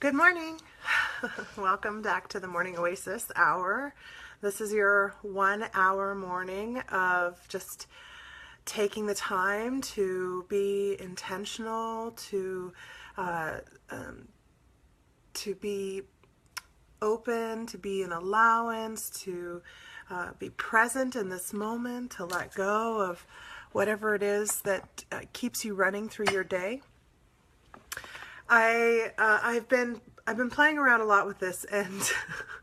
Good morning. Welcome back to the Morning Oasis Hour. This is your 1 hour morning of just taking the time to be intentional, uh, um, to be open, to be an allowance, to be present in this moment, to let go of whatever it is that keeps you running through your day. I've been playing around a lot with this, and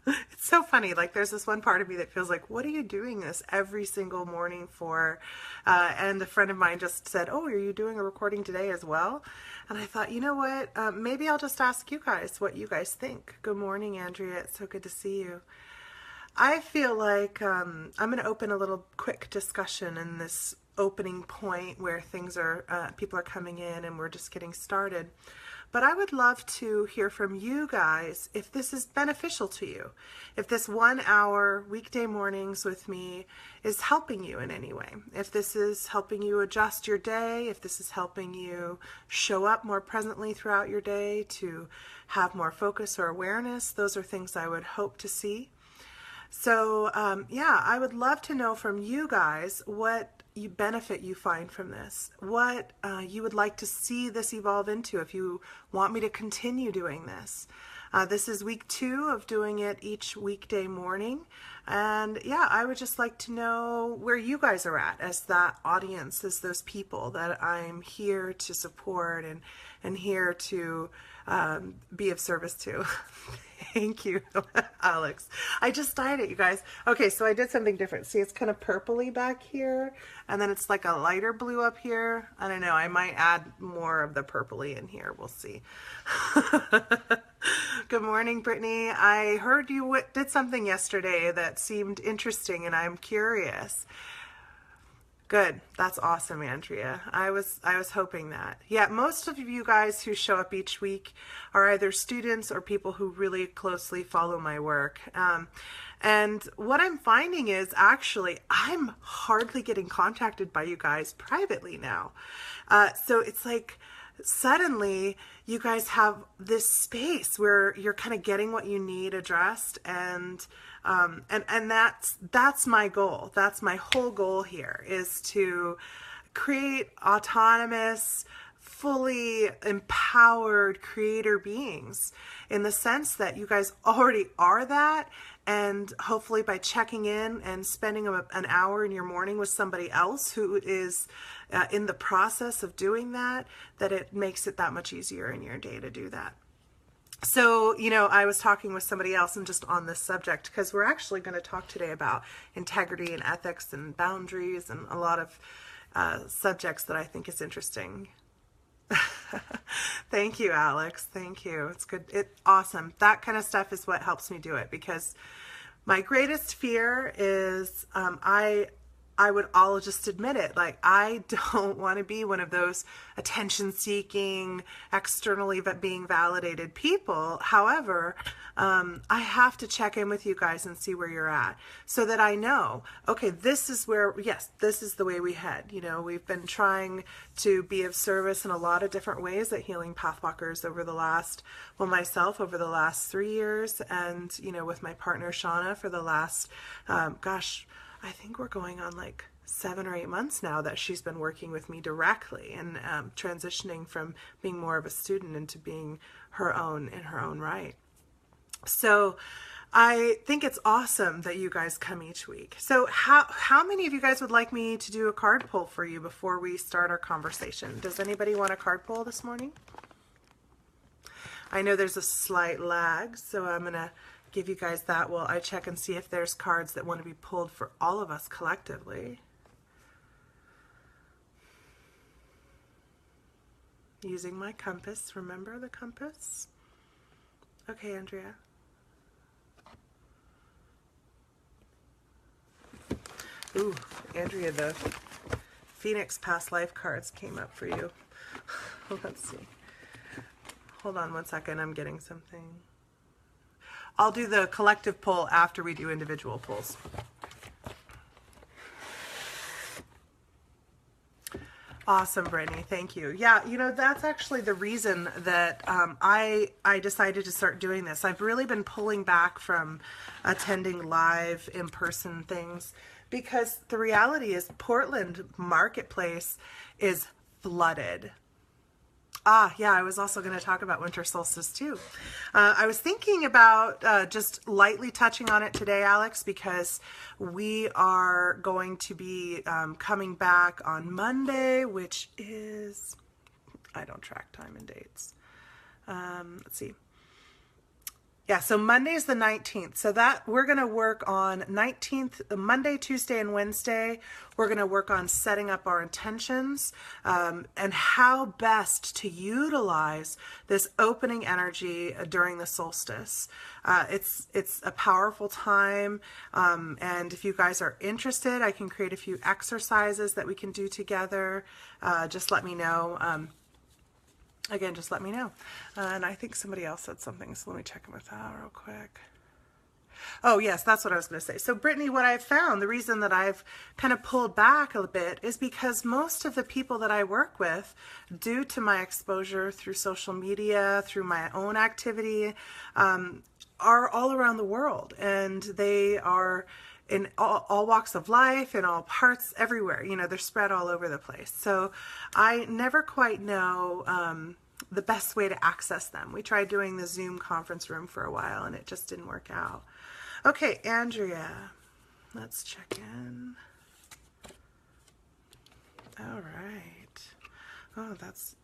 it's so funny. Like, there's this one part of me that feels like, what are you doing this every single morning for? And a friend of mine just said, "Oh, are you doing a recording today as well?" And I thought, you know what? Maybe I'll just ask you guys what you guys think. Good morning, Andrea. It's so good to see you. I feel like I'm going to open a little quick discussion in this opening point where things are, people are coming in and we're just getting started. But I would love to hear from you guys if this is beneficial to you. If this 1 hour weekday mornings with me is helping you in any way. If this is helping you adjust your day, if this is helping you show up more presently throughout your day, to have more focus or awareness, those are things I would hope to see. So yeah, I would love to know from you guys what benefit you find from this, what you would like to see this evolve into if you want me to continue doing this. This is week 2 of doing it each weekday morning. And yeah, I would just like to know where you guys are at as that audience, as those people that I'm here to support and here to be of service to. Thank you, Alex. I just dyed it, you guys. Okay, so I did something different. See, it's kind of purpley back here, and then it's like a lighter blue up here. I don't know. I might add more of the purpley in here. We'll see. Good morning, Brittany. I heard you did something yesterday that seemed interesting, and I'm curious. Good. That's awesome, Andrea. I was hoping that. Yeah, most of you guys who show up each week are either students or people who really closely follow my work. And what I'm finding is actually I'm hardly getting contacted by you guys privately now. So it's like suddenly you guys have this space where you're kind of getting what you need addressed, and that's my goal. That's my whole goal here, is to create autonomous, fully empowered creator beings, in the sense that you guys already are that. And hopefully by checking in and spending an hour in your morning with somebody else who is in the process of doing that, that it makes it that much easier in your day to do that. So, you know, I was talking with somebody else and just on this subject, because we're actually going to talk today about integrity and ethics and boundaries and a lot of subjects that I think is interesting. Thank you, Alex. Thank you. It's good. Awesome. That kind of stuff is what helps me do it, because my greatest fear is I'll just admit it. Like, I don't want to be one of those attention-seeking, externally being validated people. However, I have to check in with you guys and see where you're at, so that I know, okay, this is where, yes, this is the way we head. You know, we've been trying to be of service in a lot of different ways at Healing Pathwalkers over the last, well, myself over the last 3 years, and, you know, with my partner Shauna for the last, I think we're going on like 7 or 8 months now that she's been working with me directly, and transitioning from being more of a student into being her own in her own right. So I think it's awesome that you guys come each week. So how many of you guys would like me to do a card pull for you before we start our conversation? Does anybody want a card pull this morning? I know there's a slight lag, so I'm going to give you guys that while I check and see if there's cards that want to be pulled for all of us collectively. Using my compass. Remember the compass? Okay, Andrea. Ooh, Andrea, the Phoenix past life cards came up for you. Let's see. Hold on one second. I'm getting something. I'll do the collective pull after we do individual pulls. Awesome, Brittany. Thank you. Yeah, that's actually the reason that I decided to start doing this. I've really been pulling back from attending live in-person things because the reality is Portland marketplace is flooded. Yeah, I was also going to talk about winter solstice too. I was thinking about just lightly touching on it today, Alex, because we are going to be coming back on Monday, which is, I don't track time and dates. Let's see. Yeah, so Monday's the 19th. So that we're going to work on 19th, Monday, Tuesday, and Wednesday. We're going to work on setting up our intentions and how best to utilize this opening energy during the solstice. It's a powerful time. And if you guys are interested, I can create a few exercises that we can do together. Just let me know. Again, just let me know. And I think somebody else said something, so let me check in with that real quick. Oh, yes, that's what I was going to say. So, Brittany, what I've found, the reason that I've kind of pulled back a bit is because most of the people that I work with, due to my exposure through social media, through my own activity, are all around the world. And they are in all walks of life, in all parts, everywhere. They're spread all over the place. So I never quite know the best way to access them. We tried doing the Zoom conference room for a while, and it just didn't work out. Okay, Andrea, let's check in. All right. Oh, that's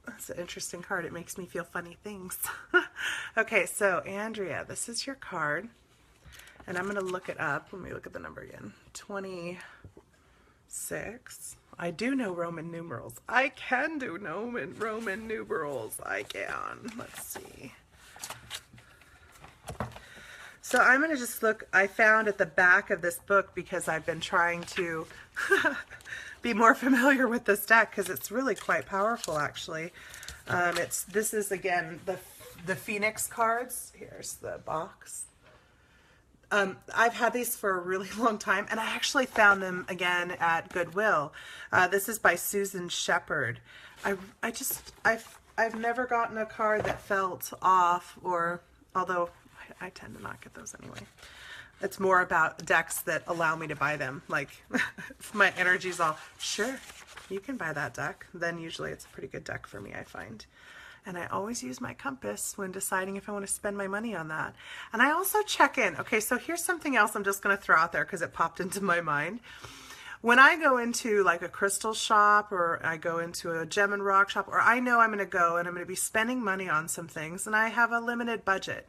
an interesting card. It makes me feel funny things. Okay, so Andrea, this is your card. And I'm going to look it up. Let me look at the number again. 26. I do know Roman numerals. I can do Roman numerals. I can. Let's see. So I'm going to just look. I found at the back of this book, because I've been trying to be more familiar with this deck, because it's really quite powerful, actually. This is, again, the Phoenix cards. Here's the box. I've had these for a really long time, and I actually found them again at Goodwill. This is by Susan Shepard. I've never gotten a card that felt off, or although I tend to not get those anyway. It's more about decks that allow me to buy them. Like if my energy's all, sure, you can buy that deck, then usually it's a pretty good deck for me, I find. And I always use my compass when deciding if I want to spend my money on that. And I also check in. Okay, so here's something else I'm just going to throw out there because it popped into my mind. When I go into like a crystal shop, or I go into a gem and rock shop, or I know I'm going to go and I'm going to be spending money on some things and I have a limited budget,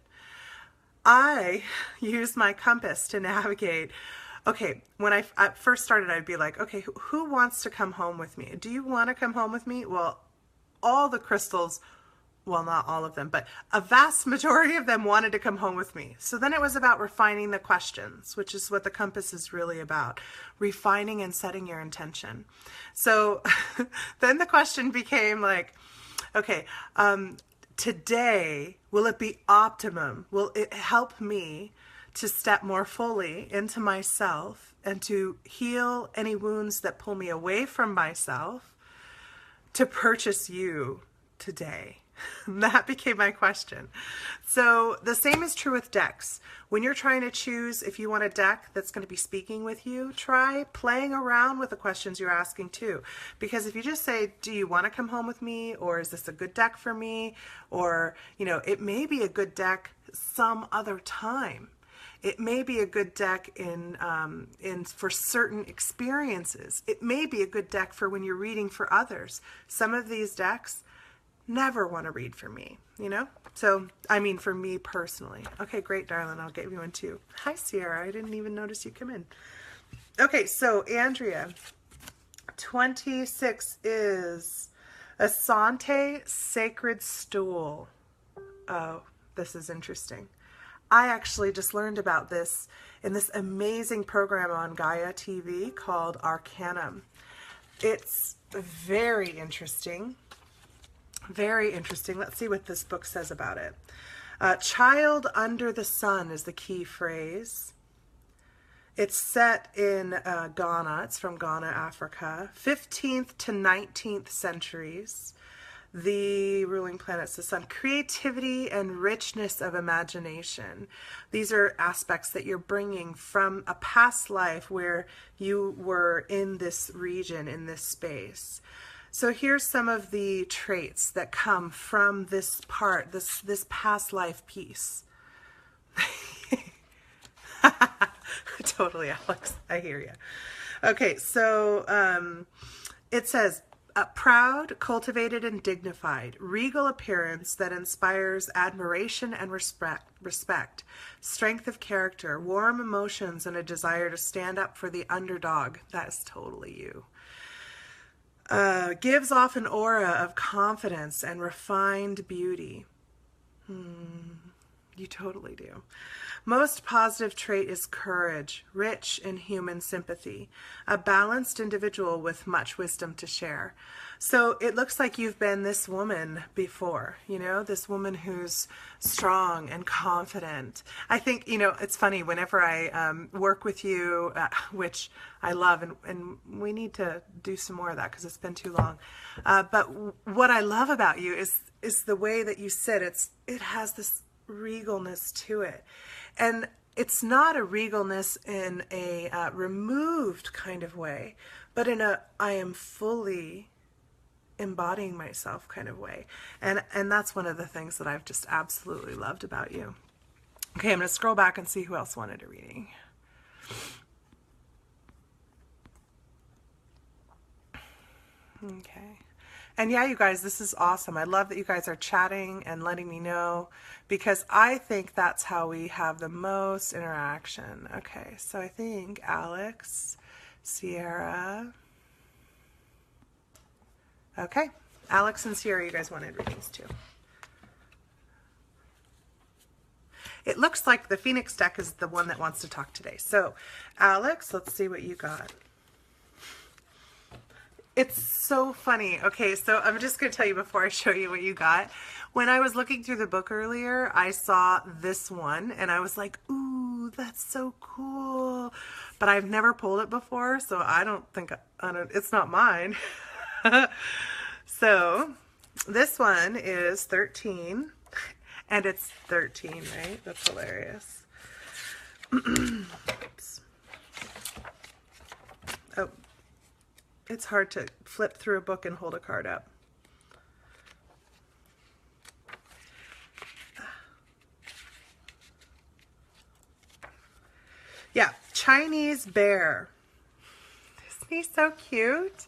I use my compass to navigate. Okay, when I first started, I'd be like, okay, who wants to come home with me? Do you want to come home with me? Well, all the crystals, well, not all of them, but a vast majority of them wanted to come home with me. So then it was about refining the questions, which is what the compass is really about, refining and setting your intention. So then the question became like, okay, today, will it be optimum? Will it help me to step more fully into myself and to heal any wounds that pull me away from myself, to purchase you today? That became my question. So the same is true with decks. When you're trying to choose if you want a deck that's going to be speaking with you, try playing around with the questions you're asking too. Because if you just say, do you want to come home with me? Or is this a good deck for me? Or, it may be a good deck some other time. It may be a good deck in for certain experiences. It may be a good deck for when you're reading for others. Some of these decks never want to read for me, So, I mean, for me personally. Okay, great, darling. I'll get you one too. Hi, Sierra. I didn't even notice you come in. Okay, so Andrea, 26 is Asante Sacred Stool. Oh, this is interesting. I actually just learned about this in this amazing program on Gaia TV called Arcanum. It's very interesting. Very interesting. Let's see what this book says about it. Child under the sun is the key phrase. It's set in Ghana. It's from Ghana, Africa. 15th to 19th centuries. The ruling planet's the sun. Creativity and richness of imagination. These are aspects that you're bringing from a past life where you were in this region, in this space. So here's some of the traits that come from this part, this past life piece. Totally, Alex. I hear you. Okay, so it says, proud, cultivated, and dignified, regal appearance that inspires admiration and respect, strength of character, warm emotions, and a desire to stand up for the underdog. That is totally you. Gives off an aura of confidence and refined beauty. You totally do. Most positive trait is courage, rich in human sympathy, a balanced individual with much wisdom to share. So it looks like you've been this woman before, you know, this woman who's strong and confident. I think, you know, it's funny, whenever I work with you, which I love, and we need to do some more of that because it's been too long. But what I love about you is the way that you sit. It has this regalness to it. And it's not a regalness in a removed kind of way, but in a I am fully embodying myself kind of way. And that's one of the things that I've just absolutely loved about you. Okay, I'm going to scroll back and see who else wanted a reading. Okay. And yeah, you guys, this is awesome. I love that you guys are chatting and letting me know, because I think that's how we have the most interaction. Okay, so I think Alex, Sierra. Okay, Alex and Sierra, you guys wanted readings too. It looks like the Phoenix deck is the one that wants to talk today. So, Alex, let's see what you got. It's so funny. Okay, so I'm just going to tell you before I show you what you got. When I was looking through the book earlier, I saw this one, and I was like, ooh, that's so cool. But I've never pulled it before, so I don't think, it's not mine. So, this one is 13, and it's 13, right? That's hilarious. Oops. Oh. It's hard to flip through a book and hold a card up. Yeah, Chinese bear. Isn't he so cute?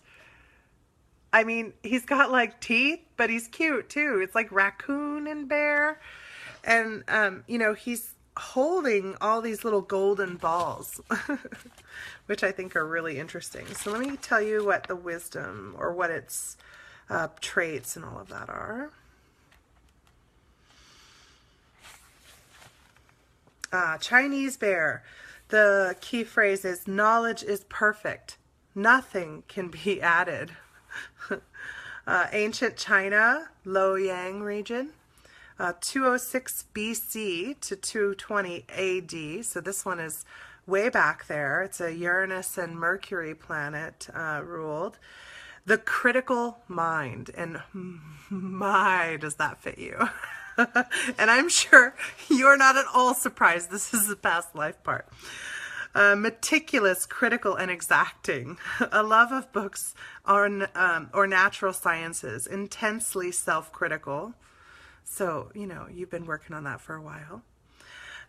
I mean, he's got like teeth, but he's cute too. It's like raccoon and bear. And, you know, he's holding all these little golden balls, which I think are really interesting. So let me tell you what the wisdom, or what its traits and all of that are. Chinese bear. The key phrase is, knowledge is perfect. Nothing can be added. Ancient China, Luoyang region. 206 BC to 220 AD. So this one is way back there. It's a Uranus and Mercury planet ruled. The critical mind. And my, does that fit you. And I'm sure you're not at all surprised. This is the past life part. Meticulous, critical, and exacting. A love of books or natural sciences. Intensely self-critical. So, you know, you've been working on that for a while.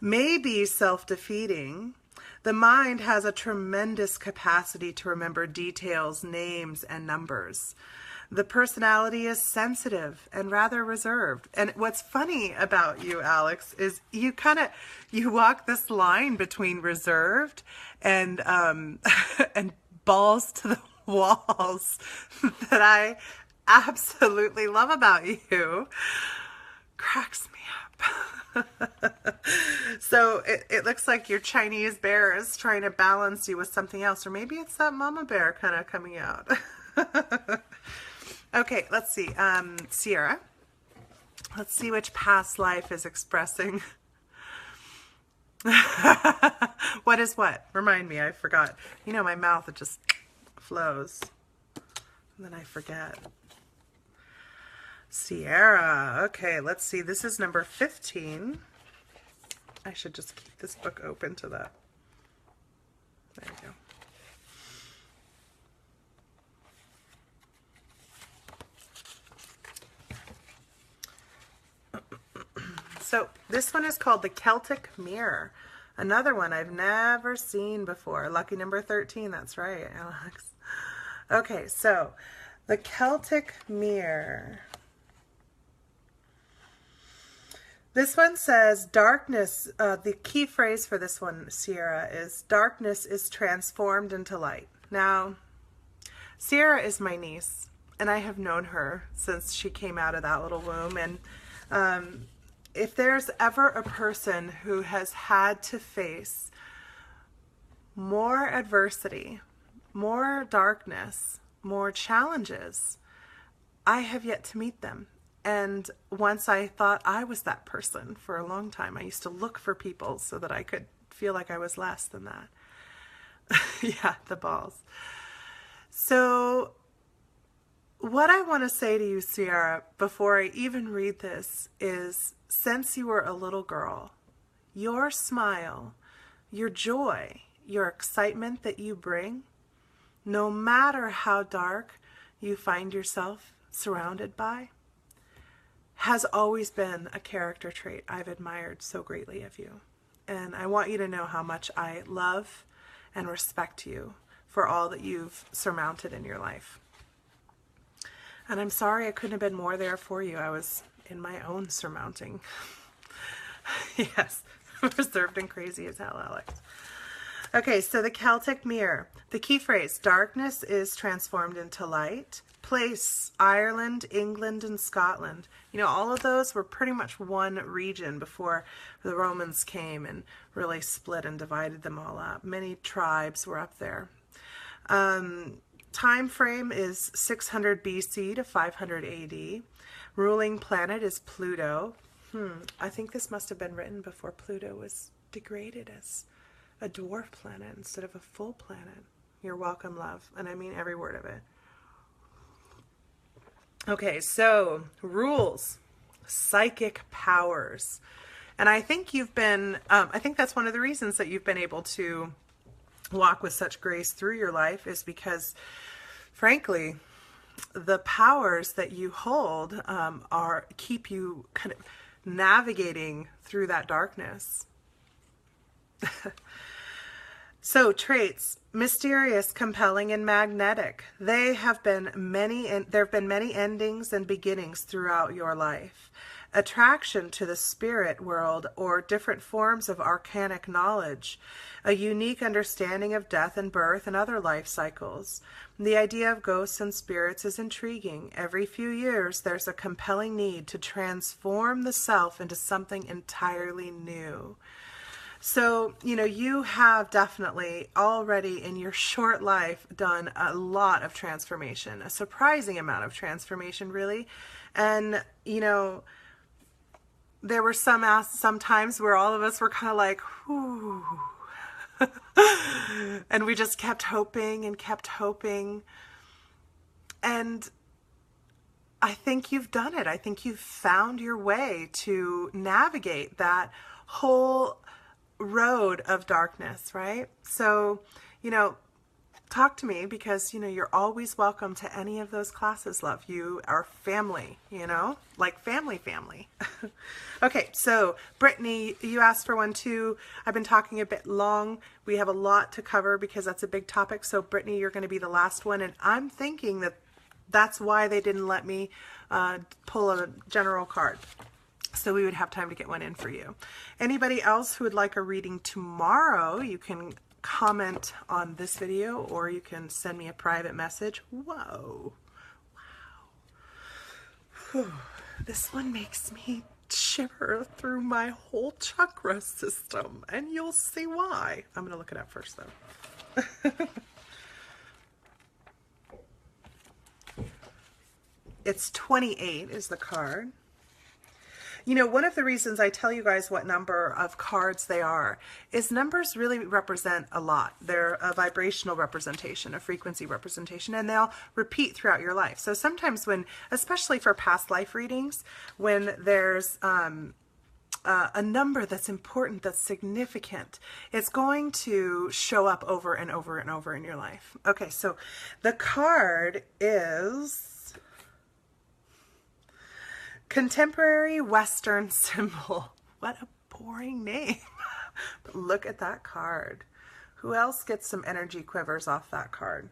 Maybe self-defeating. The mind has a tremendous capacity to remember details, names, and numbers. The personality is sensitive and rather reserved. And what's funny about you, Alex, is you walk this line between reserved and and balls to the walls that I absolutely love about you. Cracks me up. So it looks like your Chinese bear is trying to balance you with something else, or maybe it's that mama bear kind of coming out. Okay, let's see. Sierra. Let's see which past life is expressing. What is what? Remind me, I forgot. You know, my mouth, it just flows. And then I forget. Sierra. Okay, let's see. This is number 15. I should just keep this book open to that. There you go. So this one is called The Celtic Mirror. Another one I've never seen before. Lucky number 13. That's right, Alex. Okay, so The Celtic Mirror. This one says darkness, the key phrase for this one, Sierra, is darkness is transformed into light. Now, Sierra is my niece, and I have known her since she came out of that little womb. And if there's ever a person who has had to face more adversity, more darkness, more challenges, I have yet to meet them. And once I thought I was that person for a long time. I used to look for people so that I could feel like I was less than that. Yeah, the balls. So what I want to say to you, Sierra, before I even read this is, since you were a little girl, your smile, your joy, your excitement that you bring, no matter how dark you find yourself surrounded by, has always been a character trait I've admired so greatly of you. And I want you to know how much I love and respect you for all that you've surmounted in your life. And I'm sorry I couldn't have been more there for you. I was in my own surmounting. Yes, reserved and crazy as hell, Alex. Okay, so The Celtic Mirror. The key phrase, darkness is transformed into light. Place, Ireland, England, and Scotland. You know, all of those were pretty much one region before the Romans came and really split and divided them all up. Many tribes were up there. Time frame is 600 BC to 500 AD. Ruling planet is Pluto. I think this must have been written before Pluto was degraded as a dwarf planet instead of a full planet. You're welcome, love. And I mean every word of it. Okay, so rules, psychic powers. And I think you've been, I think that's one of the reasons that you've been able to walk with such grace through your life, is because, frankly, the powers that you hold keep you kind of navigating through that darkness. So traits, mysterious, compelling, and magnetic. There have been many endings and beginnings throughout your life. Attraction to the spirit world or different forms of arcanic knowledge. A unique understanding of death and birth and other life cycles. The idea of ghosts and spirits is intriguing. Every few years, there's a compelling need to transform the self into something entirely new. So, you know, you have definitely already in your short life done a lot of transformation, a surprising amount of transformation, really. And, you know, there were some times where all of us were kind of like, whoo. And we just kept hoping and kept hoping. And I think you've done it. I think you've found your way to navigate that whole road of darkness, right? So, you know, talk to me, because, you know, you're always welcome to any of those classes, love. You are family, you know, like family. Okay, so Brittany, you asked for one too. I've been talking a bit long. We have a lot to cover because that's a big topic. So Brittany, you're going to be the last one. And I'm thinking that that's why they didn't let me pull a general card. So we would have time to get one in for you. Anybody else who would like a reading tomorrow, you can comment on this video or you can send me a private message. Whoa. Wow. Whew. This one makes me shiver through my whole chakra system, and you'll see why. I'm going to look it up first, though. It's 28 is the card. You know, one of the reasons I tell you guys what number of cards they are is numbers really represent a lot. They're a vibrational representation, a frequency representation, and they'll repeat throughout your life. So sometimes when, especially for past life readings, when there's a number that's important, that's significant, it's going to show up over and over and over in your life. Okay, so the card is Contemporary Western Symbol. What a boring name. But look at that card. Who else gets some energy quivers off that card?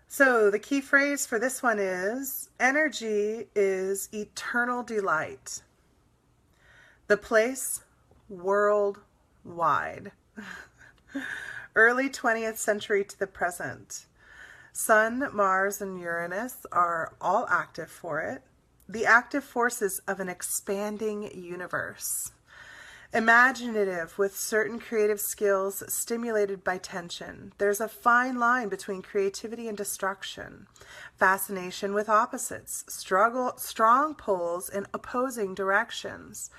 So the key phrase for this one is, energy is eternal delight. The place, worldwide. Early 20th century to the present. Sun, Mars, and Uranus are all active for it. The active forces of an expanding universe. Imaginative with certain creative skills stimulated by tension. There's a fine line between creativity and destruction. Fascination with opposites. Strong pulls in opposing directions.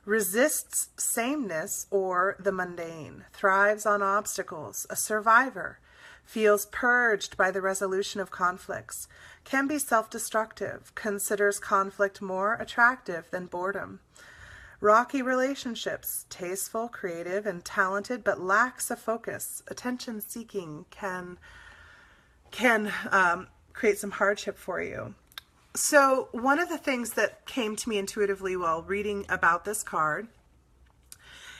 Resists sameness or the mundane, thrives on obstacles, a survivor, feels purged by the resolution of conflicts, can be self-destructive, considers conflict more attractive than boredom. Rocky relationships, tasteful, creative, and talented, but lacks a focus. Attention-seeking can create some hardship for you. So one of the things that came to me intuitively while reading about this card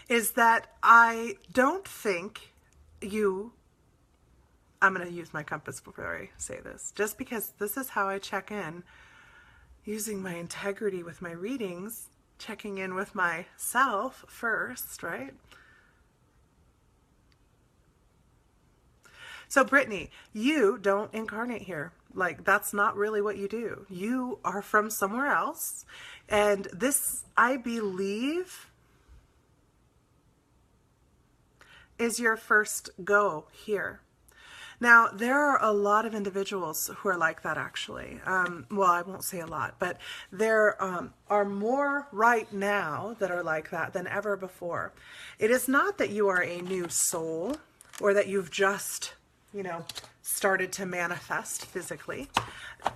is that I don't think I'm going to use my compass before I say this, just because this is how I check in, using my integrity with my readings, checking in with myself first, right? So Brittany, you don't incarnate here. Like, that's not really what you do. You are from somewhere else. And this, I believe, is your first go here. Now, there are a lot of individuals who are like that, actually. Well, I won't say a lot, but there are more right now that are like that than ever before. It is not that you are a new soul or that you've just, started to manifest physically.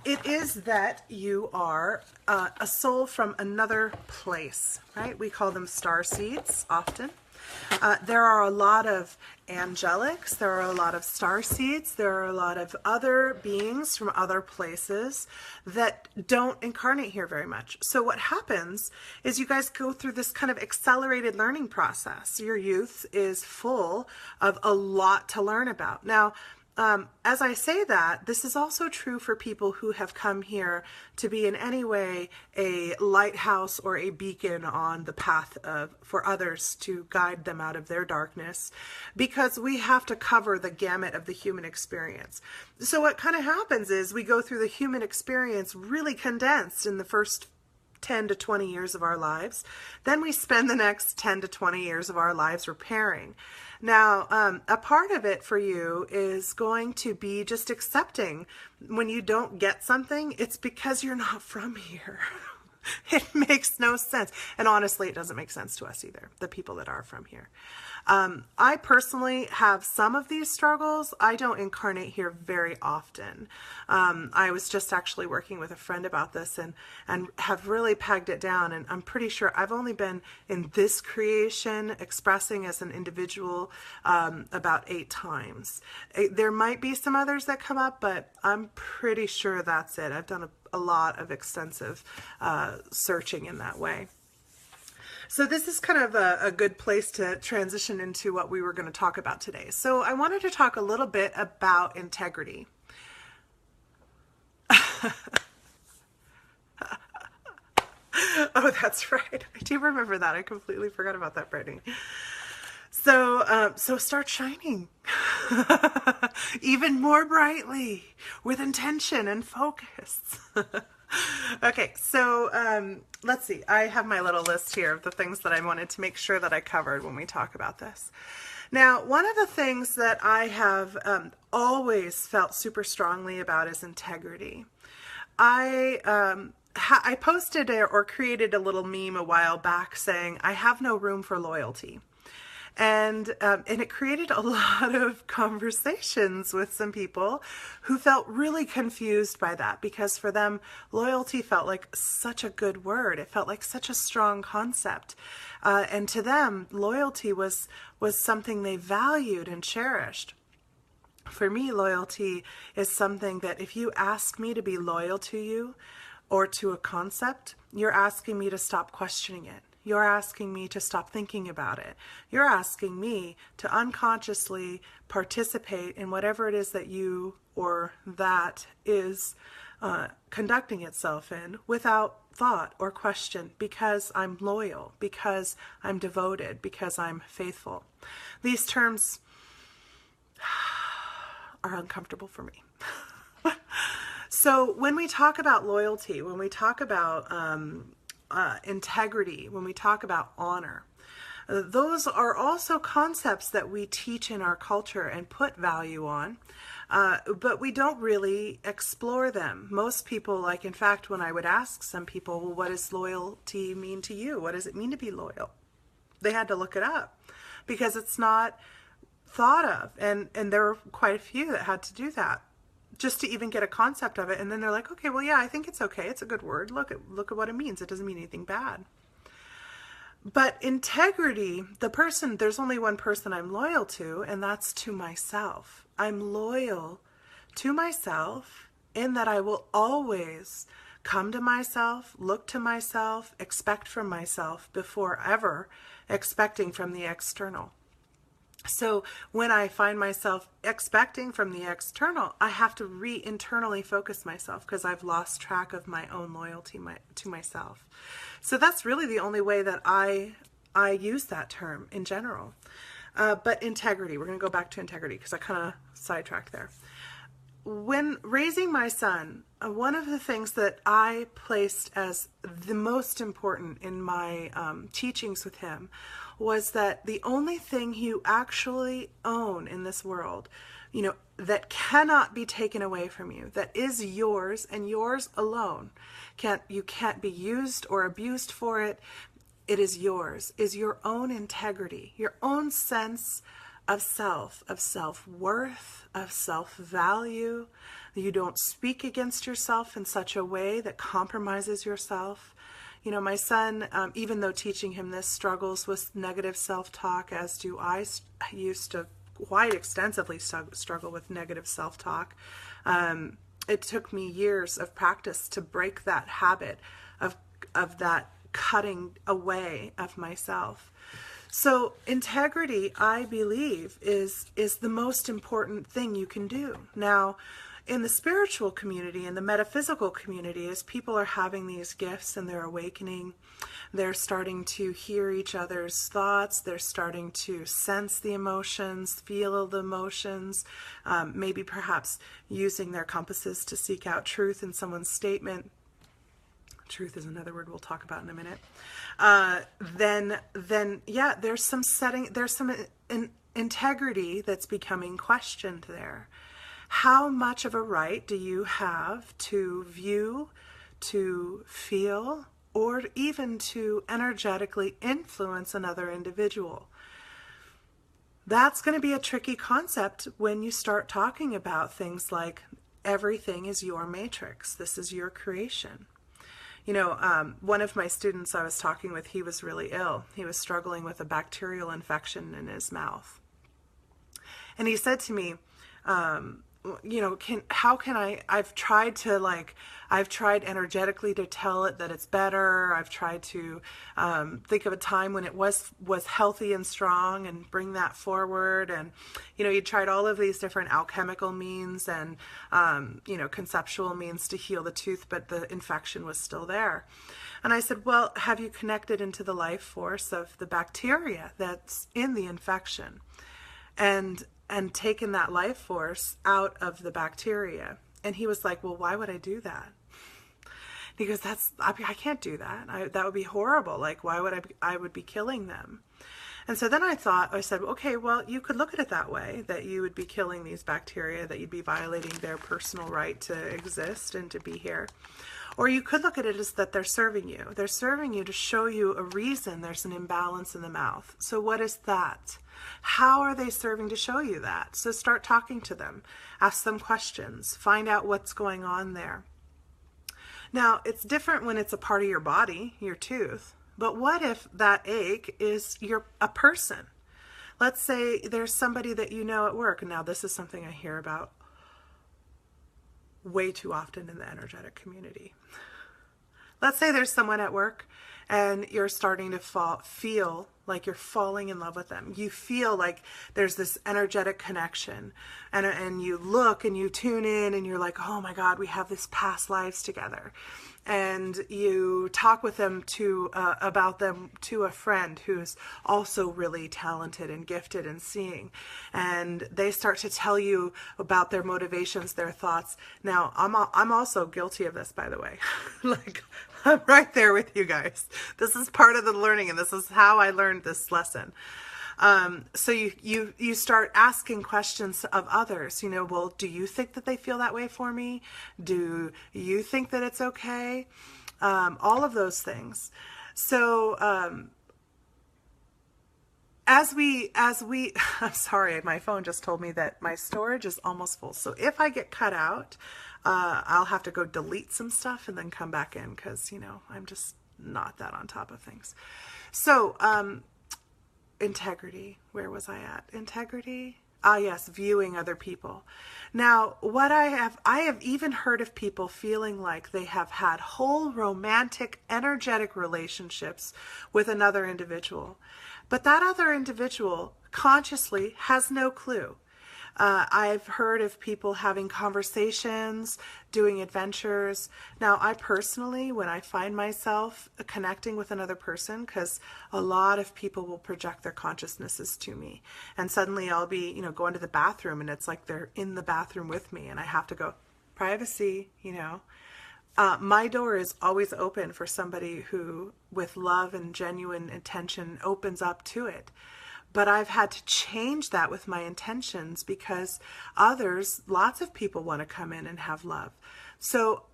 It is that you are a soul from another place, right? We call them star seeds often. There are a lot of angelics, there are a lot of star seeds, there are a lot of other beings from other places that don't incarnate here very much. So what happens is you guys go through this kind of accelerated learning process. Your youth is full of a lot to learn about. Now, as I say that, this is also true for people who have come here to be in any way a lighthouse or a beacon on the path for others to guide them out of their darkness, because we have to cover the gamut of the human experience. So what kind of happens is we go through the human experience really condensed in the first 10 to 20 years of our lives. Then we spend the next 10 to 20 years of our lives repairing. Now, a part of it for you is going to be just accepting when you don't get something, it's because you're not from here. It makes no sense. And honestly, it doesn't make sense to us either, the people that are from here. I personally have some of these struggles. I don't incarnate here very often. I was just actually working with a friend about this and have really pegged it down. And I'm pretty sure I've only been in this creation expressing as an individual about 8 times. There might be some others that come up, but I'm pretty sure that's it. I've done a lot of extensive searching in that way. So this is kind of a good place to transition into what we were going to talk about today. So I wanted to talk a little bit about integrity. Oh, that's right. I do remember that. I completely forgot about that, Brittany. So start shining even more brightly with intention and focus. Okay, so let's see. I have my little list here of the things that I wanted to make sure that I covered when we talk about this. Now, one of the things that I have always felt super strongly about is integrity. I posted or created a little meme a while back saying, I have no room for loyalty. And it created a lot of conversations with some people who felt really confused by that, because for them, loyalty felt like such a good word. It felt like such a strong concept. And to them, loyalty was something they valued and cherished. For me, loyalty is something that if you ask me to be loyal to you or to a concept, you're asking me to stop questioning it. You're asking me to stop thinking about it. You're asking me to unconsciously participate in whatever it is that you or that is conducting itself in without thought or question, because I'm loyal, because I'm devoted, because I'm faithful. These terms are uncomfortable for me. So when we talk about loyalty, when we talk about integrity, when we talk about honor, those are also concepts that we teach in our culture and put value on, but we don't really explore them. Most people, like in fact, when I would ask some people, well, what does loyalty mean to you? What does it mean to be loyal? They had to look it up because it's not thought of. And there were quite a few that had to do that just to even get a concept of it. And then they're like, okay, well, yeah, I think it's okay. It's a good word. Look at what it means. It doesn't mean anything bad. But integrity, there's only one person I'm loyal to, and that's to myself. I'm loyal to myself in that I will always come to myself, look to myself, expect from myself before ever expecting from the external. So when I find myself expecting from the external, I have to internally focus myself because I've lost track of my own loyalty to myself. So that's really the only way that I use that term in general. But integrity, we're going to go back to integrity because I kind of sidetracked there. When raising my son, one of the things that I placed as the most important in my teachings with him was that the only thing you actually own in this world, that cannot be taken away from you, that is yours and yours alone, you can't be used or abused for it, it is yours, is your own integrity, your own sense of self-worth, of self-value. You don't speak against yourself in such a way that compromises yourself. My son, even though teaching him this, struggles with negative self-talk, as do I. I used to quite extensively struggle with negative self-talk. It took me years of practice to break that habit of that cutting away of myself. So integrity, I believe, is the most important thing you can do. Now, in the spiritual community, in the metaphysical community, as people are having these gifts and they're awakening, they're starting to hear each other's thoughts, they're starting to sense the emotions, feel the emotions, maybe perhaps using their compasses to seek out truth in someone's statement. Truth is another word we'll talk about in a minute. Then yeah, there's some integrity that's becoming questioned there. How much of a right do you have to view, to feel, or even to energetically influence another individual? That's going to be a tricky concept when you start talking about things like everything is your matrix. This is your creation. One of my students I was talking with, he was really ill. He was struggling with a bacterial infection in his mouth. And he said to me, I've tried energetically to tell it that it's better. I've tried to think of a time when it was healthy and strong and bring that forward. And, you tried all of these different alchemical means and, conceptual means to heal the tooth, but the infection was still there. And I said, well, have you connected into the life force of the bacteria that's in the infection? And taken that life force out of the bacteria? And he was like, well, why would I do that? He goes, I can't do that. That would be horrible. Like, why would I would be killing them? And so then I said, okay, well, you could look at it that way, that you would be killing these bacteria, that you'd be violating their personal right to exist and to be here. Or you could look at it as that they're serving you. They're serving you to show you a reason there's an imbalance in the mouth. So what is that? How are they serving to show you that? So start talking to them. Ask them questions. Find out what's going on there. Now, it's different when it's a part of your body, your tooth. But what if that ache is a person? Let's say there's somebody that you know at work. And now this is something I hear about way too often in the energetic community. Let's say there's someone at work and you're starting to feel like you're falling in love with them. You feel like there's this energetic connection, and you look and you tune in and you're like, oh my God, we have this past lives together. And you talk with them about them to a friend who's also really talented and gifted in seeing, and they start to tell you about their motivations, their thoughts. Now, I'm also guilty of this, by the way. Like, I'm right there with you guys. This is part of the learning, and this is how I learned this lesson. So you start asking questions of others, well, do you think that they feel that way for me? Do you think that it's okay? All of those things. So, as we, I'm sorry, my phone just told me that my storage is almost full. So if I get cut out, I'll have to go delete some stuff and then come back in, because, I'm just not that on top of things. So, integrity. Where was I at? Integrity? Ah, yes, viewing other people. Now, I have even heard of people feeling like they have had whole romantic, energetic relationships with another individual, but that other individual consciously has no clue. I've heard of people having conversations, doing adventures. Now, I personally, when I find myself connecting with another person, because a lot of people will project their consciousnesses to me, and suddenly I'll be, going to the bathroom, and it's like they're in the bathroom with me, and I have to go, privacy, My door is always open for somebody who, with love and genuine intention, opens up to it. But I've had to change that with my intentions, because lots of people want to come in and have love. So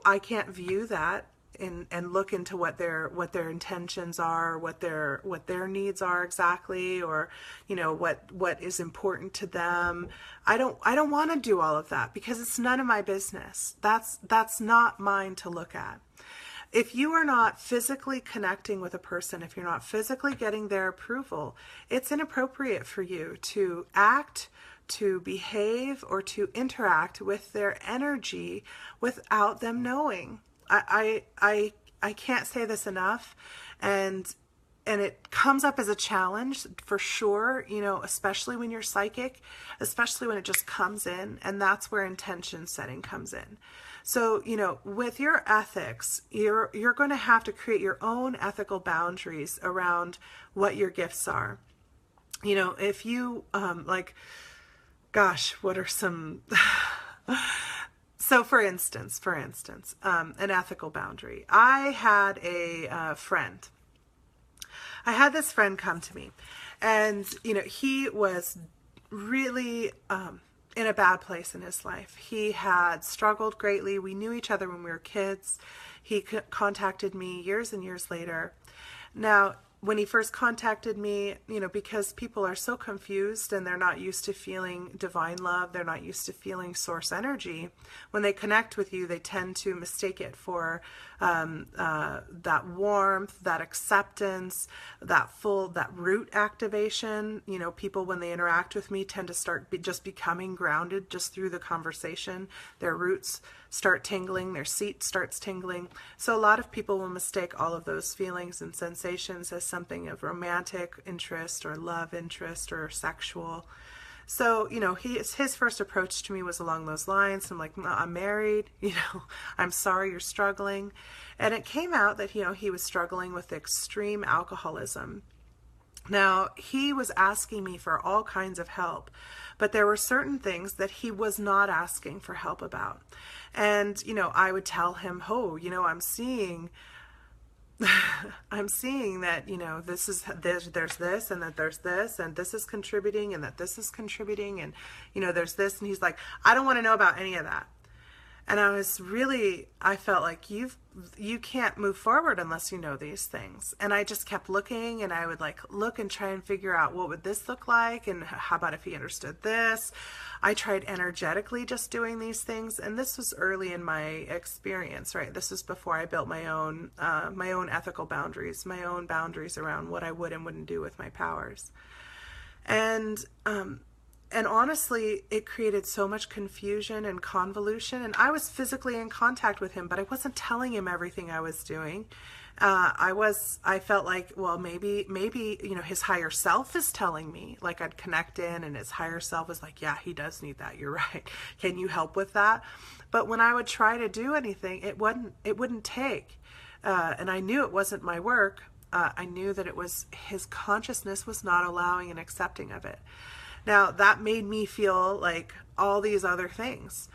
I can't view that and look into what their intentions are, what their needs are exactly, or what is important to them. I don't want to do all of that, because it's none of my business. That's not mine to look at. If you are not physically connecting with a person, if you're not physically getting their approval, it's inappropriate for you to act, to behave, or to interact with their energy without them knowing. I can't say this enough, and it comes up as a challenge for sure, especially when you're psychic, especially when it just comes in, and that's where intention setting comes in. So, with your ethics, you're going to have to create your own ethical boundaries around what your gifts are. If you, gosh, what are some... So for instance, an ethical boundary. I had a friend. I had this friend come to me, and, he was really... in a bad place in his life. He had struggled greatly. We knew each other when we were kids. He contacted me years and years later. Now, when he first contacted me, because people are so confused and they're not used to feeling divine love, they're not used to feeling source energy, when they connect with you, they tend to mistake it for that warmth, that acceptance, that root activation. People, when they interact with me, tend to start just becoming grounded just through the conversation. Their roots start tingling, their seat starts tingling. So a lot of people will mistake all of those feelings and sensations as something of romantic interest or love interest or sexual. So, his first approach to me was along those lines. I'm like, I'm married, I'm sorry you're struggling. And it came out that, he was struggling with extreme alcoholism. Now, he was asking me for all kinds of help, but there were certain things that he was not asking for help about. And, I would tell him, I'm seeing I'm seeing that, there's this and that there's this and this is contributing and that this is contributing and, there's this. And he's like, I don't want to know about any of that. And I felt like you can't move forward unless you know these things. And I just kept looking, and I would look and try and figure out what would this look like, and how about if he understood this. I tried energetically just doing these things, and this was early in my experience, right? This was before I built my own ethical boundaries, my own boundaries around what I would and wouldn't do with my powers. And honestly, it created so much confusion and convolution. And I was physically in contact with him, but I wasn't telling him everything I was doing. I felt like, well, maybe, his higher self is telling me, like I'd connect in, and his higher self was like, yeah, he does need that. You're right. Can you help with that? But when I would try to do anything, it wouldn't take. And I knew it wasn't my work. I knew that it was his consciousness was not allowing and accepting of it. Now, that made me feel like all these other things.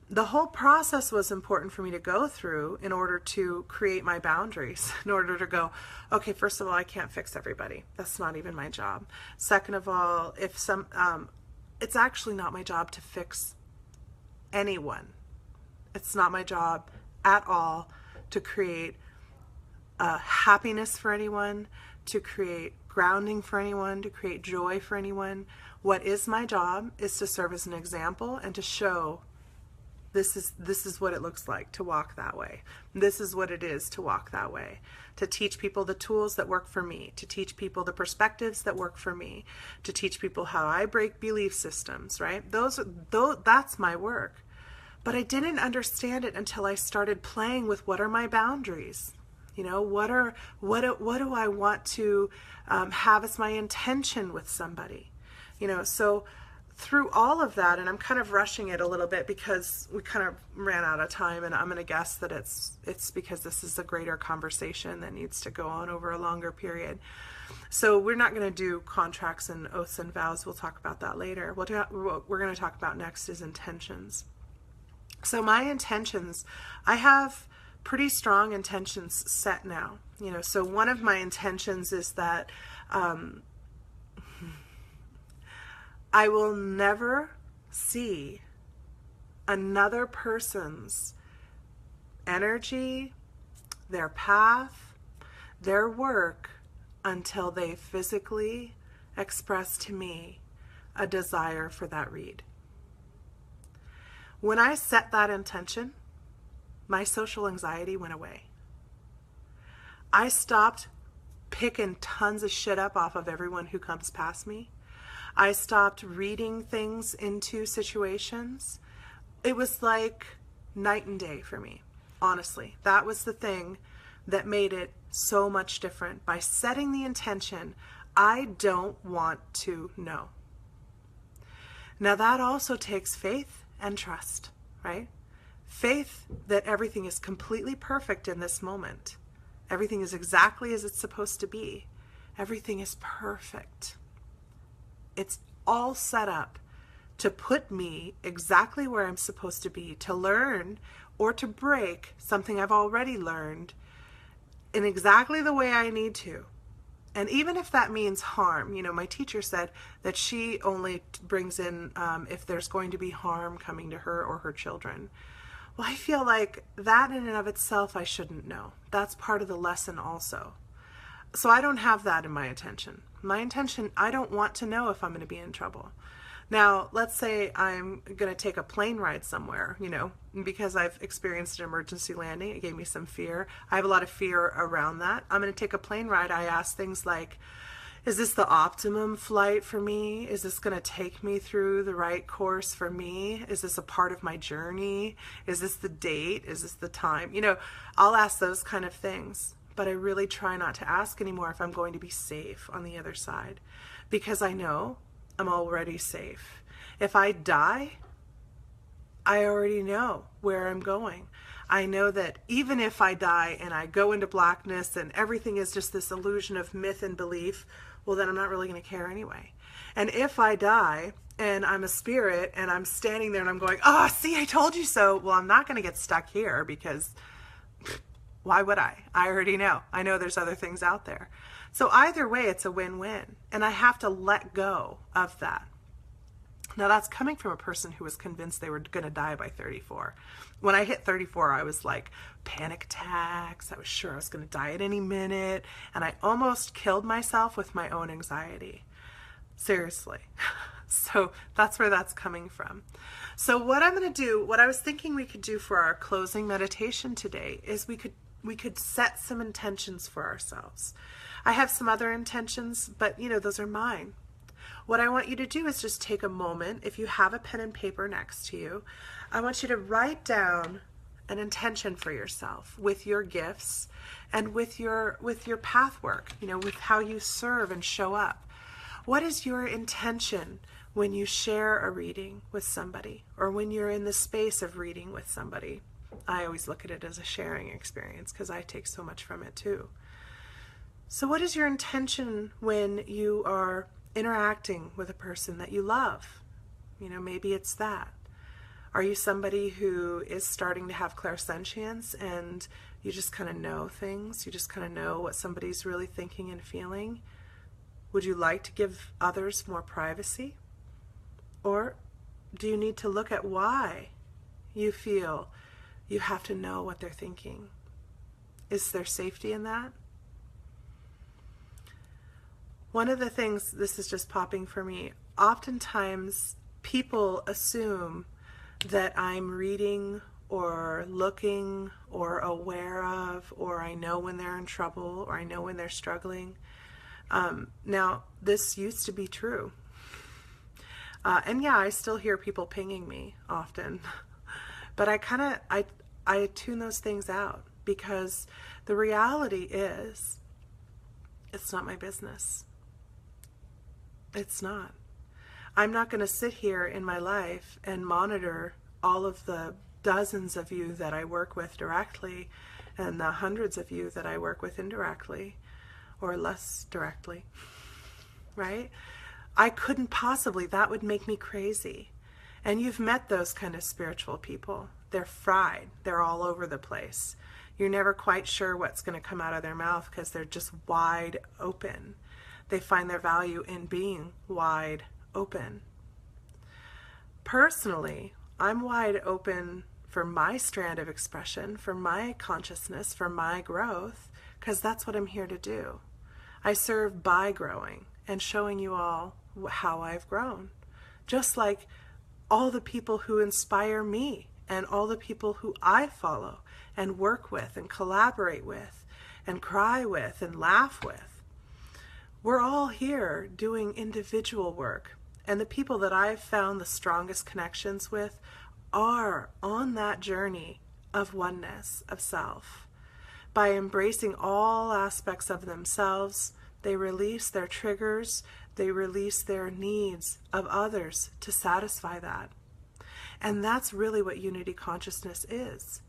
The whole process was important for me to go through in order to create my boundaries, in order to go, okay, first of all, I can't fix everybody. That's not even my job. Second of all, it's actually not my job to fix anyone. It's not my job at all to create happiness for anyone, to create grounding for anyone, to create joy for anyone. What is my job is to serve as an example and to show this is what it looks like to walk that way. This is what it is to walk that way. To teach people the tools that work for me, to teach people the perspectives that work for me, to teach people how I break belief systems, right? That's my work. But I didn't understand it until I started playing with what are my boundaries. What do I want to have as my intention with somebody? So through all of that, and I'm kind of rushing it a little bit because we kind of ran out of time, and I'm going to guess that it's because this is a greater conversation that needs to go on over a longer period. So we're not going to do contracts and oaths and vows. We'll talk about that later. What we're going to talk about next is intentions. So my intentions, I have pretty strong intentions set now. So one of my intentions is that I will never see another person's energy, their path, their work until they physically express to me a desire for that read. When I set that intention, my social anxiety went away. I stopped picking tons of shit up off of everyone who comes past me. I stopped reading things into situations. It was like night and day for me, honestly. That was the thing that made it so much different. By setting the intention, I don't want to know. Now that also takes faith and trust, right? Faith that everything is completely perfect in this moment. Everything is exactly as it's supposed to be. Everything is perfect. It's all set up to put me exactly where I'm supposed to be, to learn or to break something I've already learned in exactly the way I need to. And even if that means harm, my teacher said that she only brings in if there's going to be harm coming to her or her children. Well, I feel like that in and of itself I shouldn't know. That's part of the lesson also. So I don't have that in my intention. My intention, I don't want to know if I'm going to be in trouble. Now, let's say I'm going to take a plane ride somewhere, because I've experienced an emergency landing. It gave me some fear. I have a lot of fear around that. I'm going to take a plane ride. I ask things like, is this the optimum flight for me? Is this going to take me through the right course for me? Is this a part of my journey? Is this the date? Is this the time? I'll ask those kind of things. But I really try not to ask anymore if I'm going to be safe on the other side, because I know I'm already safe. If I die, I already know where I'm going. I know that even if I die and I go into blackness and everything is just this illusion of myth and belief, well, then I'm not really going to care anyway. And if I die and I'm a spirit and I'm standing there and I'm going, oh, see, I told you so. Well, I'm not going to get stuck here because Why would I? I already know. I know there's other things out there. So either way, it's a win-win. And I have to let go of that. Now, that's coming from a person who was convinced they were going to die by 34. When I hit 34, I was like, panic attacks. I was sure I was going to die at any minute. And I almost killed myself with my own anxiety. Seriously. So that's where that's coming from. So what I'm going to do, what I was thinking we could do for our closing meditation today is we could set some intentions for ourselves. I have some other intentions, but those are mine. What I want you to do is just take a moment. If you have a pen and paper next to you, I want you to write down an intention for yourself with your gifts and with your path work, with how you serve and show up. What is your intention when you share a reading with somebody, or when you're in the space of reading with somebody? I always look at it as a sharing experience because I take so much from it too. So what is your intention when you are interacting with a person that you love? Maybe it's that. Are you somebody who is starting to have clairsentience and you just kind of know things? You just kind of know what somebody's really thinking and feeling? Would you like to give others more privacy? Or do you need to look at why you feel you have to know what they're thinking? Is there safety in that? One of the things, this is just popping for me, oftentimes people assume that I'm reading or looking or aware of, or I know when they're in trouble, or I know when they're struggling. Now, this used to be true. And yeah, I still hear people pinging me often. But I tune those things out, because the reality is it's not my business. It's not. I'm not going to sit here in my life and monitor all of the dozens of you that I work with directly and the hundreds of you that I work with indirectly or less directly, right? I couldn't possibly. That would make me crazy. And you've met those kind of spiritual people. They're fried. They're all over the place. You're never quite sure what's going to come out of their mouth because they're just wide open. They find their value in being wide open. Personally, I'm wide open for my strand of expression, for my consciousness, for my growth, because that's what I'm here to do. I serve by growing and showing you all how I've grown. Just like all the people who inspire me and all the people who I follow and work with and collaborate with and cry with and laugh with. We're all here doing individual work, and the people that I've found the strongest connections with are on that journey of oneness, of self. By embracing all aspects of themselves, they release their triggers, they release their needs of others to satisfy that. And that's really what unity consciousness is.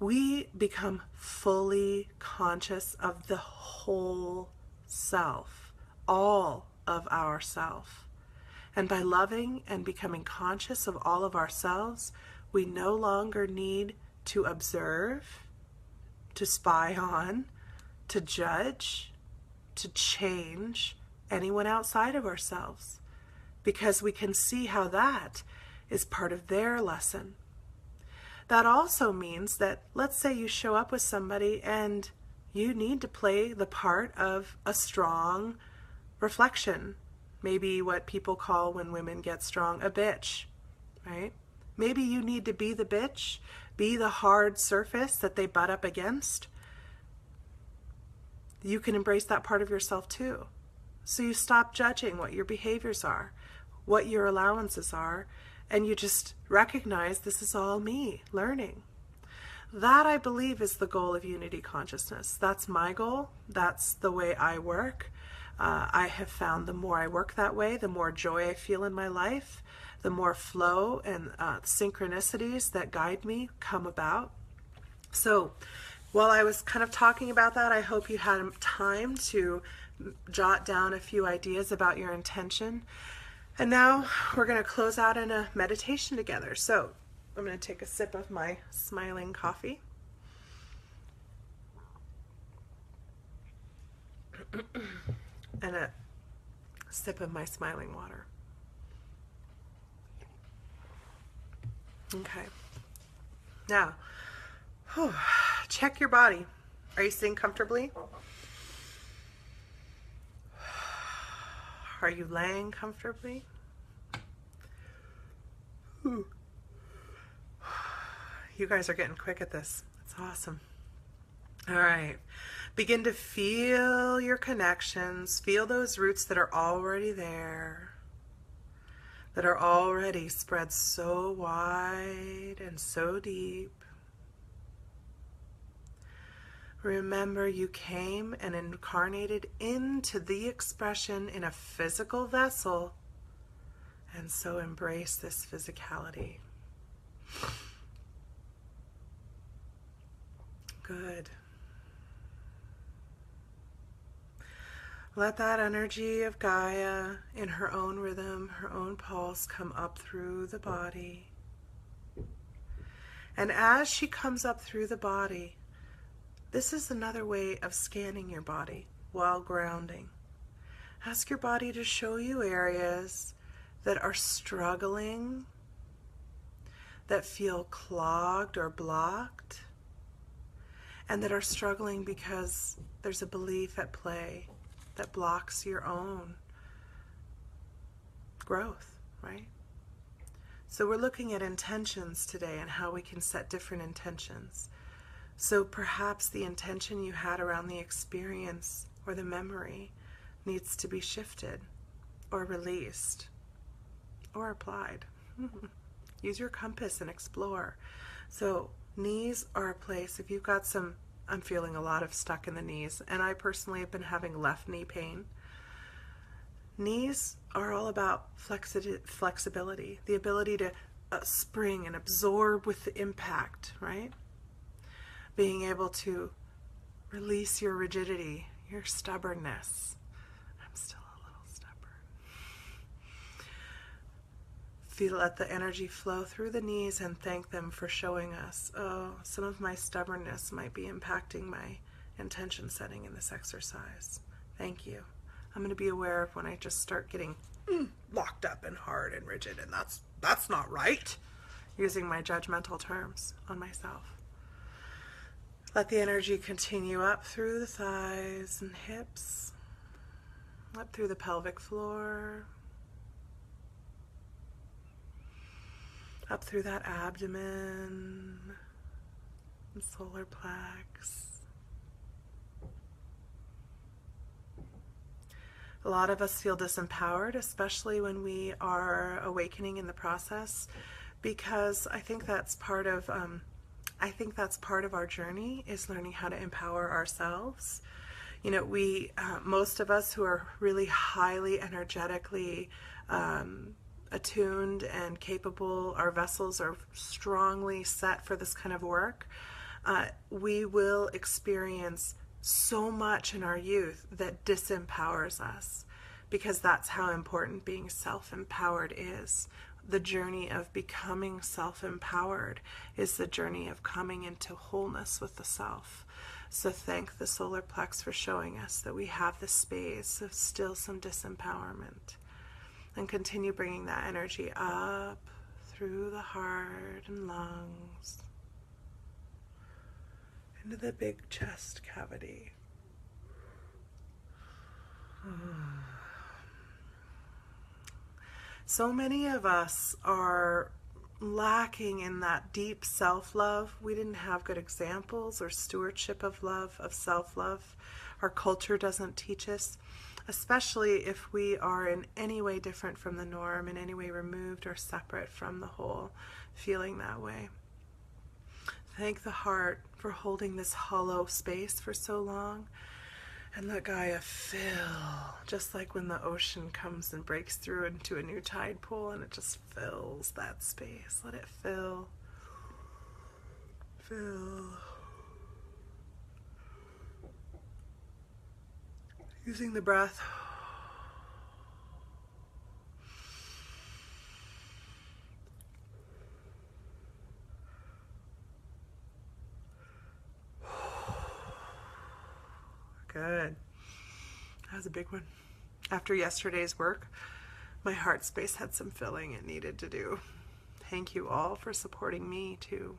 We become fully conscious of the whole self, all of ourself. And by loving and becoming conscious of all of ourselves, we no longer need to observe, to spy on, to judge, to change anyone outside of ourselves, because we can see how that is part of their lesson. That also means that, let's say you show up with somebody and you need to play the part of a strong reflection. Maybe what people call, when women get strong, a bitch, right? Maybe you need to be the bitch, be the hard surface that they butt up against. You can embrace that part of yourself too. So you stop judging what your behaviors are, what your allowances are, and you just recognize this is all me learning. That, I believe, is the goal of unity consciousness. That's my goal. That's the way I work. I have found the more I work that way, the more joy I feel in my life, the more flow and synchronicities that guide me come about. So while I was kind of talking about that, I hope you had time to jot down a few ideas about your intention. And now we're going to close out in a meditation together. So I'm going to take a sip of my smiling coffee. And a sip of my smiling water. Okay. Now, check your body. Are you sitting comfortably? Are you laying comfortably? You guys are getting quick at this. It's awesome. All right. Begin to feel your connections. Feel those roots that are already there, that are already spread so wide and so deep. Remember, you came and incarnated into the expression in a physical vessel, and so embrace this physicality. Good. Let that energy of Gaia in her own rhythm, her own pulse, come up through the body. And as she comes up through the body, this is another way of scanning your body while grounding. Ask your body to show you areas that are struggling, that feel clogged or blocked, and that are struggling because there's a belief at play that blocks your own growth, right? So we're looking at intentions today and how we can set different intentions. So perhaps the intention you had around the experience or the memory needs to be shifted or released or applied. Use your compass and explore. So knees are a place, if you've got some, I'm feeling a lot of stuck in the knees, and I personally have been having left knee pain. Knees are all about flexibility, the ability to spring and absorb with the impact, right? Being able to release your rigidity, your stubbornness. I'm still a little stubborn. Let the energy flow through the knees and thank them for showing us, oh, some of my stubbornness might be impacting my intention setting in this exercise. Thank you. I'm going to be aware of when I just start getting locked up and hard and rigid, and that's not right. Using my judgmental terms on myself. Let the energy continue up through the thighs and hips, up through the pelvic floor, up through that abdomen, and solar plex. A lot of us feel disempowered, especially when we are awakening in the process, because I think that's part of our journey, is learning how to empower ourselves. You know, most of us who are really highly energetically attuned and capable, our vessels are strongly set for this kind of work. We will experience so much in our youth that disempowers us, because that's how important being self-empowered is. The journey of becoming self-empowered is the journey of coming into wholeness with the self. So thank the solar plex for showing us that we have the space of still some disempowerment. And continue bringing that energy up through the heart and lungs, into the big chest cavity. So many of us are lacking in that deep self-love. We didn't have good examples or stewardship of love, of self-love. Our culture doesn't teach us, especially if we are in any way different from the norm, in any way removed or separate from the whole, feeling that way. Thank the heart for holding this hollow space for so long, and let Gaia fill, just like when the ocean comes and breaks through into a new tide pool and it just fills that space. Let it fill. Fill. Using the breath. Good. That was a big one. After yesterday's work, my heart space had some filling it needed to do. Thank you all for supporting me too.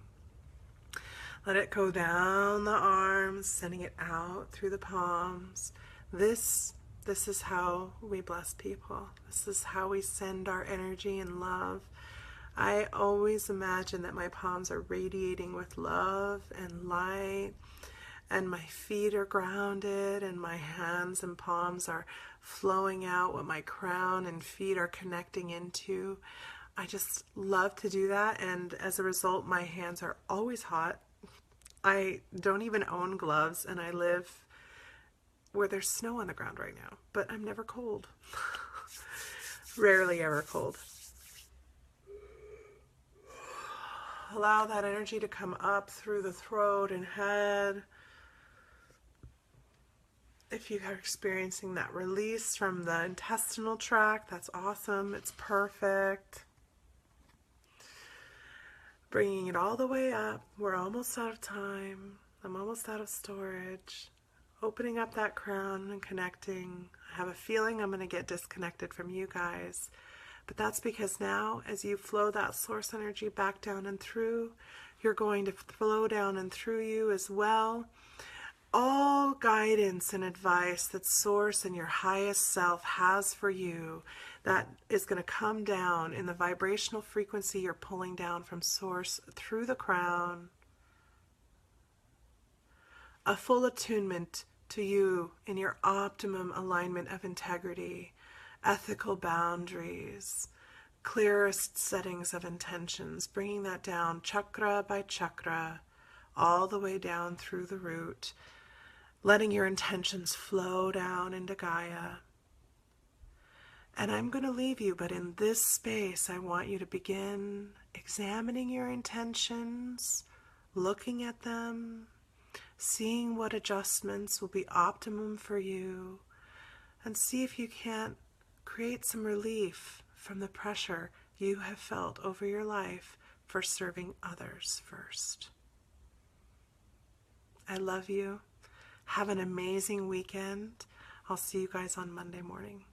Let it go down the arms, sending it out through the palms. This is how we bless people. This is how we send our energy and love. I always imagine that my palms are radiating with love and light, and my feet are grounded, and my hands and palms are flowing out what my crown and feet are connecting into. I just love to do that, and as a result, my hands are always hot. I don't even own gloves, and I live where there's snow on the ground right now, but I'm never cold. Rarely ever cold. Allow that energy to come up through the throat and head. If you are experiencing that release from the intestinal tract, that's awesome. It's perfect. Bringing it all the way up. We're almost out of time. I'm almost out of storage. Opening up that crown and connecting. I have a feeling I'm going to get disconnected from you guys. But that's because now, as you flow that source energy back down and through, you're going to flow down and through you as well. All guidance and advice that Source and your highest self has for you, that is going to come down in the vibrational frequency you're pulling down from Source through the crown. A full attunement to you in your optimum alignment of integrity, ethical boundaries, clearest settings of intentions, bringing that down chakra by chakra, all the way down through the root, letting your intentions flow down into Gaia. And I'm going to leave you, but in this space, I want you to begin examining your intentions, looking at them, seeing what adjustments will be optimum for you, and see if you can't create some relief from the pressure you have felt over your life for serving others first. I love you. Have an amazing weekend. I'll see you guys on Monday morning.